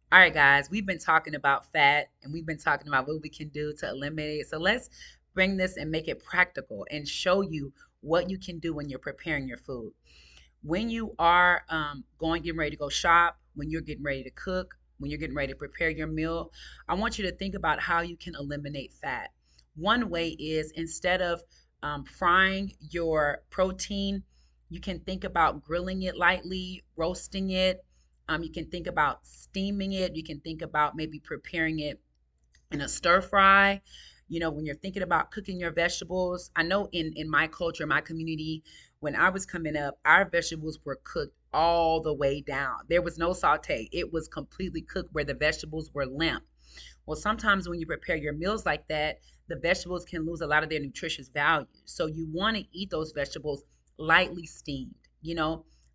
All right, guys, we've been talking about fat and we've been talking about what we can do to eliminate it. So let's bring this and make it practical and show you what you can do when you're preparing your food. When you are getting ready to go shop, when you're getting ready to cook, when you're getting ready to prepare your meal, I want you to think about how you can eliminate fat. One way is instead of frying your protein, you can think about grilling it lightly, roasting it. You can think about steaming it. You can think about maybe preparing it in a stir fry. When you're thinking about cooking your vegetables, I know in my culture, my community, when I was coming up, our vegetables were cooked all the way down. There was no saute. It was completely cooked where the vegetables were limp. Well, sometimes when you prepare your meals like that, the vegetables can lose a lot of their nutritious value. So you want to eat those vegetables lightly steamed,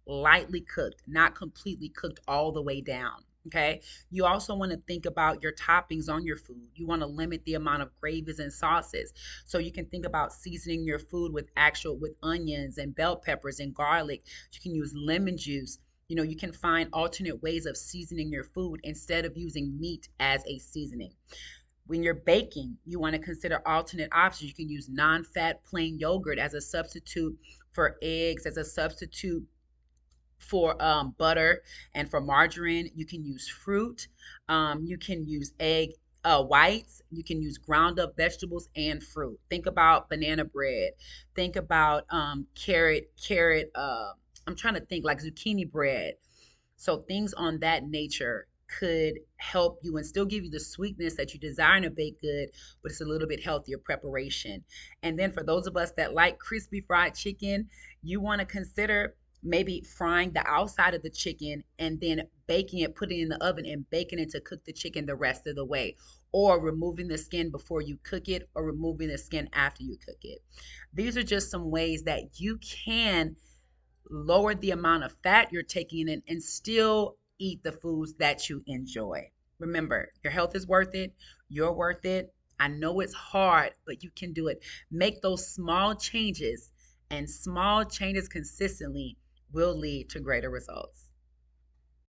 lightly cooked, not completely cooked all the way down. Okay. You also want to think about your toppings on your food. You want to limit the amount of gravies and sauces. So you can think about seasoning your food with onions and bell peppers and garlic. You can use lemon juice. You can find alternate ways of seasoning your food instead of using meat as a seasoning. When you're baking, you want to consider alternate options. You can use non fat plain yogurt as a substitute for eggs, as a substitute for butter and for margarine. You can use fruit. You can use egg whites. You can use ground up vegetables and fruit. Think about banana bread. Think about carrot. I'm trying to think like zucchini bread. So things on that nature could help you and still give you the sweetness that you desire in a baked good, but it's a little bit healthier preparation. And then for those of us that like crispy fried chicken, you want to consider maybe frying the outside of the chicken and then baking it, putting it in the oven and baking it to cook the chicken the rest of the way, or removing the skin before you cook it, or removing the skin after you cook it. These are just some ways that you can lower the amount of fat you're taking in and still eat the foods that you enjoy. Remember, your health is worth it. You're worth it. I know it's hard, but you can do it. Make those small changes, and small changes consistently will lead to greater results.